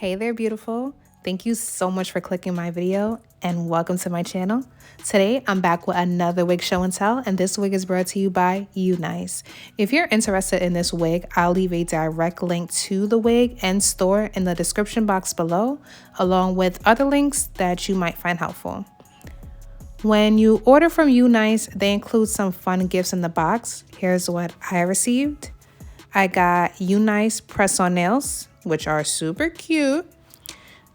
Hey there, beautiful. Thank you so much for clicking my video and welcome to my channel. Today, I'm back with another wig show and tell, and this wig is brought to you by UNICE. If you're interested in this wig, I'll leave a direct link to the wig and store in the description box below, along with other links that you might find helpful. When you order from UNICE, they include some fun gifts in the box. Here's what I received. I got UNICE press-on nails, which are super cute,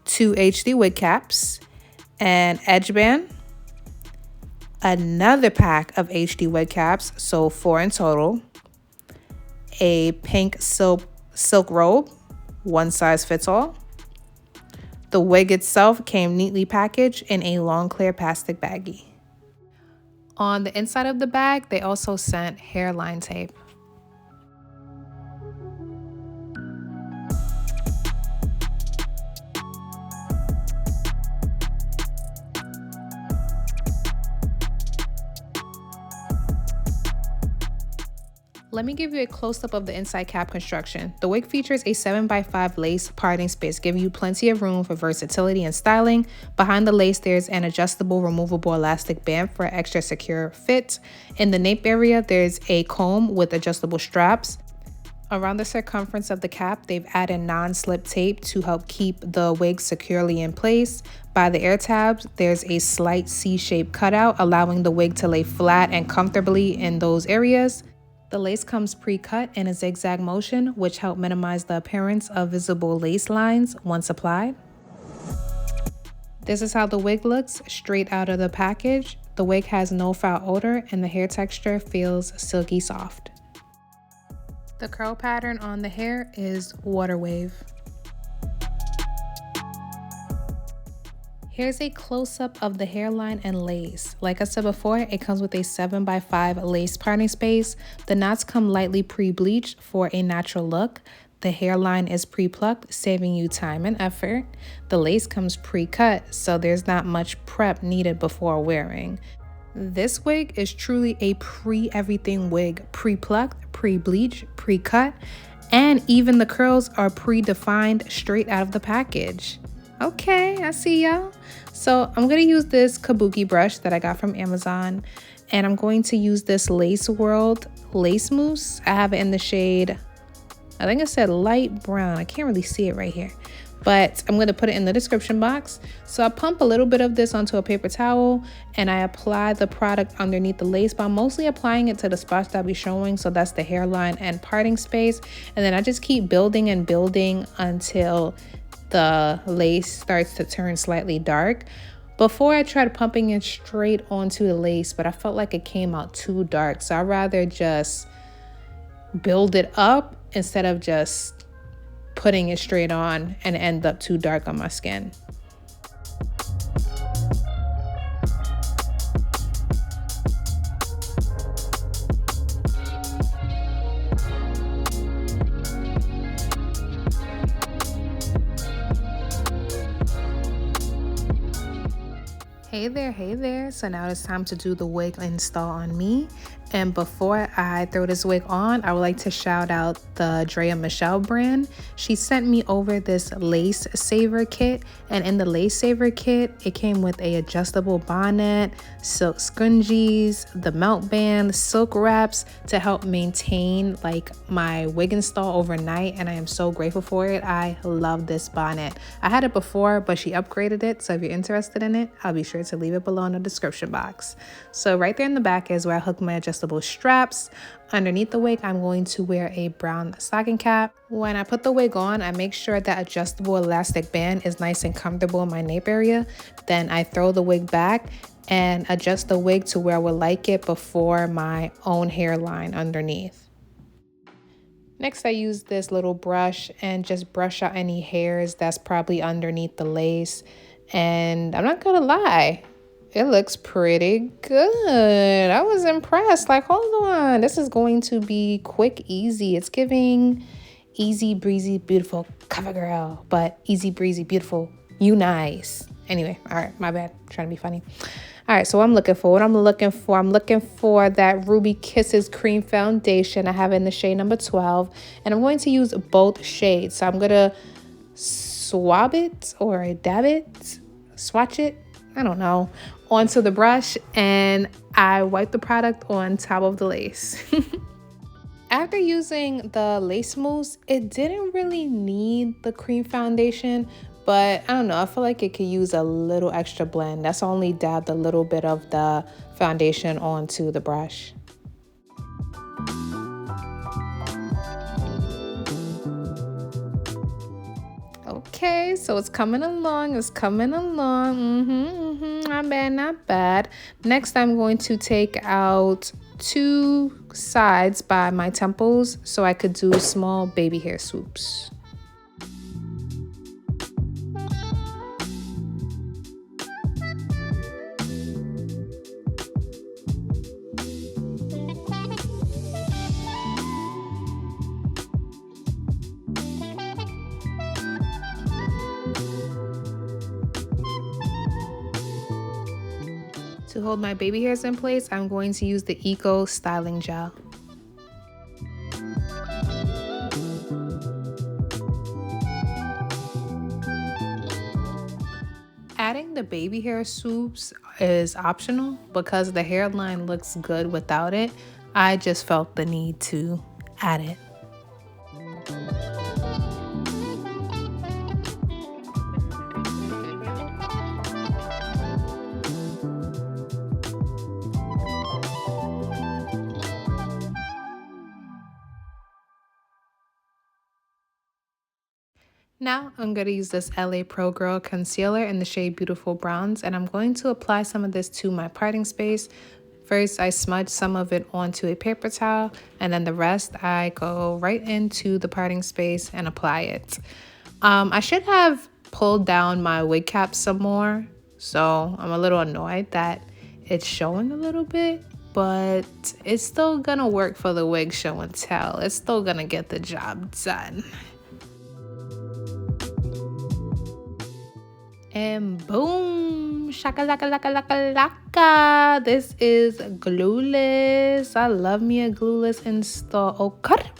2 HD wig caps, an edge band, another pack of HD wig caps, so 4 in total, a pink silk robe, one size fits all. The wig itself came neatly packaged in a long clear plastic baggie. On the inside of the bag, they also sent hairline tape. Let me give you a close-up of the inside cap construction. The wig features a 7x5 lace parting space, giving you plenty of room for versatility and styling. Behind the lace, there's an adjustable, removable elastic band for extra secure fit. In the nape area, there's a comb with adjustable straps. Around the circumference of the cap, they've added non-slip tape to help keep the wig securely in place. By the ear tabs, there's a slight C-shaped cutout, allowing the wig to lay flat and comfortably in those areas. The lace comes pre-cut in a zigzag motion, which help minimize the appearance of visible lace lines once applied. This is how the wig looks straight out of the package. The wig has no foul odor and the hair texture feels silky soft. The curl pattern on the hair is water wave. Here's a close-up of the hairline and lace. Like I said before, it comes with a 7x5 lace parting space. The knots come lightly pre-bleached for a natural look. The hairline is pre-plucked, saving you time and effort. The lace comes pre-cut, so there's not much prep needed before wearing. This wig is truly a pre-everything wig. Pre-plucked, pre-bleached, pre-cut, and even the curls are pre-defined straight out of the package. Okay, I see y'all. So I'm gonna use this kabuki brush that I got from Amazon, and I'm going to use this Lace World Lace Mousse. I have it in the shade, I think it said light brown. I can't really see it right here, but I'm gonna put it in the description box. So I pump a little bit of this onto a paper towel and I apply the product underneath the lace, but I'm mostly applying it to the spots that I'll be showing. So that's the hairline and parting space. And then I just keep building and building until the lace starts to turn slightly dark. Before I tried pumping it straight onto the lace, but I felt like it came out too dark. So I'd rather just build it up instead of just putting it straight on and end up too dark on my skin. Hey there. So now it's time to do the wig install on me. And before I throw this wig on, I would like to shout out the Drea Michelle brand. She sent me over this lace saver kit, and in the lace saver kit, it came with a adjustable bonnet, silk scrunchies, the melt band, silk wraps to help maintain like my wig install overnight, and I am so grateful for it. I love this bonnet. I had it before, but she upgraded it, so if you're interested in it, I'll be sure to leave it below in the description box. So right there in the back is where I hook my adjustable straps. Underneath the wig, I'm going to wear a brown stocking cap. When I put the wig on, I make sure that adjustable elastic band is nice and comfortable in my nape area. Then I throw the wig back and adjust the wig to where I would like it before my own hairline underneath. Next, I use this little brush and just brush out any hairs that's probably underneath the lace. And I'm not gonna lie, it looks pretty good. I was impressed. Like, hold on. This is going to be quick, easy. It's giving easy, breezy, beautiful cover girl, but easy, breezy, beautiful UNICE. Anyway, all right, my bad. I'm trying to be funny. All right, so what I'm looking for, I'm looking for that Ruby Kisses cream foundation. I have it in the shade number 12, and I'm going to use both shades. So I'm gonna swab it or dab it, swatch it, I don't know, onto the brush, and I wipe the product on top of the lace. After using the lace mousse, it didn't really need the cream foundation, but I don't know, I feel like it could use a little extra blend. That's only dabbed a little bit of the foundation onto the brush. Okay, so it's coming along, not bad, not bad. Next, I'm going to take out 2 sides by my temples so I could do small baby hair swoops. To hold my baby hairs in place, I'm going to use the Eco Styling Gel. Adding the baby hair swoops is optional because the hairline looks good without it. I just felt the need to add it. Now I'm going to use this LA Pro Girl concealer in the shade Beautiful Browns, and I'm going to apply some of this to my parting space. First, I smudge some of it onto a paper towel, and then the rest I go right into the parting space and apply it. I should have pulled down my wig cap some more, so I'm a little annoyed that it's showing a little bit, but it's still gonna work for the wig show and tell. It's still gonna get the job done. And boom, shaka laka laka laka laka. This is Glueless. I love me a Glueless install. Okay,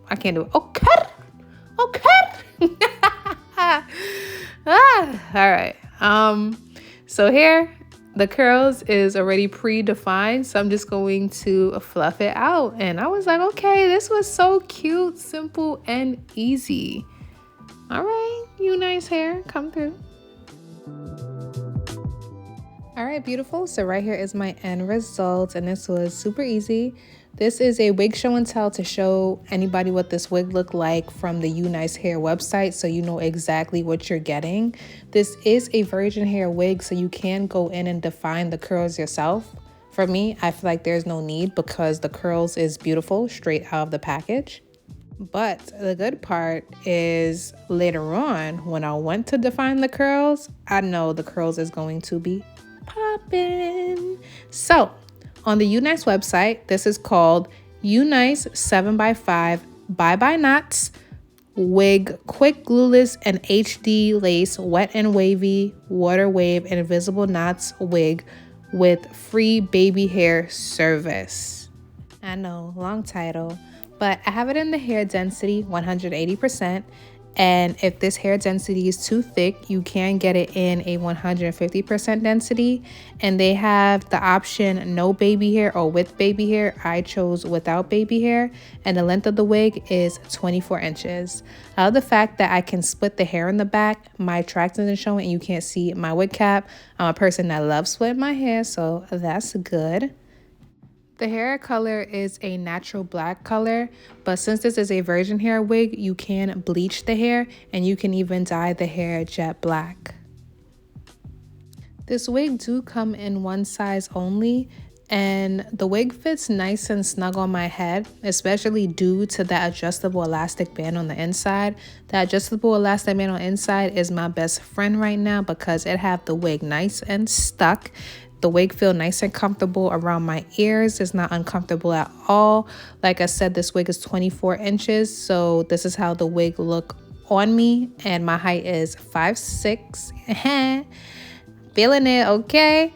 I can't do it. Okay. All right. So here the curls is already predefined, so I'm just going to fluff it out. And I was like, okay, this was so cute, simple, and easy. All right, UNICE hair, come through. All right, beautiful. So right here is my end result, and this was super easy. This is a wig show and tell to show anybody what this wig looked like from the UNICE hair website, so you know exactly what you're getting. This is a virgin hair wig, so you can go in and define the curls yourself. For me, I feel like there's no need because the curls is beautiful straight out of the package. But the good part is later on, when I went to define the curls, I know the curls is going to be poppin'. So on the UNICE website, this is called UNICE 7x5 Bye-Bye Knots Wig Quick Glueless and HD Lace Wet and Wavy Water Wave and Invisible Knots Wig with free baby hair service. I know, long title, but I have it in the hair density 180%. And if this hair density is too thick, you can get it in a 150% density. And they have the option no baby hair or with baby hair. I chose without baby hair. And the length of the wig is 24 inches. I love the fact that I can split the hair in the back. My track isn't showing and you can't see my wig cap. I'm a person that loves splitting my hair, so that's good. The hair color is a natural black color, but since this is a virgin hair wig, you can bleach the hair and you can even dye the hair jet black. This wig do come in one size only, and the wig fits nice and snug on my head, especially due to that adjustable elastic band on the inside. That adjustable elastic band on the inside is my best friend right now because it have the wig nice and stuck. The wig feel nice and comfortable around my ears. It's not uncomfortable at all. Like I said, this wig is 24 inches. So this is how the wig look on me. And my height is 5'6". Feeling it, okay?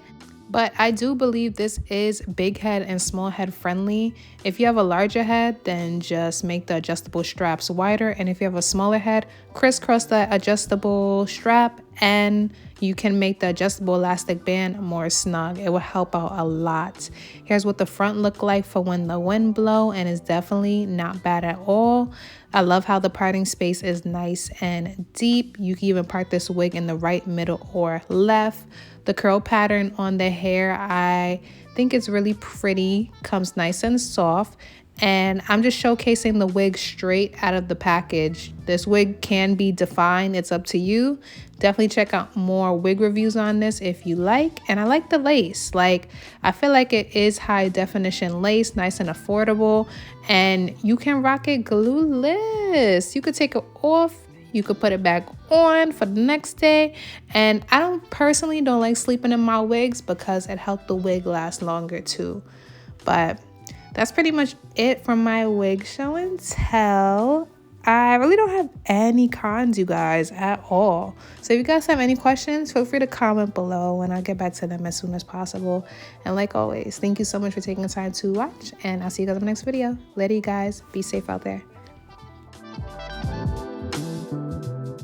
But I do believe this is big head and small head friendly. If you have a larger head, then just make the adjustable straps wider. And if you have a smaller head, crisscross the adjustable strap and you can make the adjustable elastic band more snug. It will help out a lot. Here's what the front look like for when the wind blow, and it's definitely not bad at all. I love how the parting space is nice and deep. You can even part this wig in the right, middle, or left. The curl pattern on the hair, I think it's really pretty, comes nice and soft. And I'm just showcasing the wig straight out of the package. This wig can be defined, it's up to you. Definitely check out more wig reviews on this if you like. And I like the lace. Like, I feel like it is high definition lace, nice and affordable. And you can rock it glueless. You could take it off, you could put it back on for the next day. And I personally don't like sleeping in my wigs because it helped the wig last longer too. But that's pretty much it for my wig show and tell. I really don't have any cons, you guys, at all. So if you guys have any questions, feel free to comment below and I'll get back to them as soon as possible. And like always, thank you so much for taking the time to watch, and I'll see you guys in the next video. Later, you guys. Be safe out there.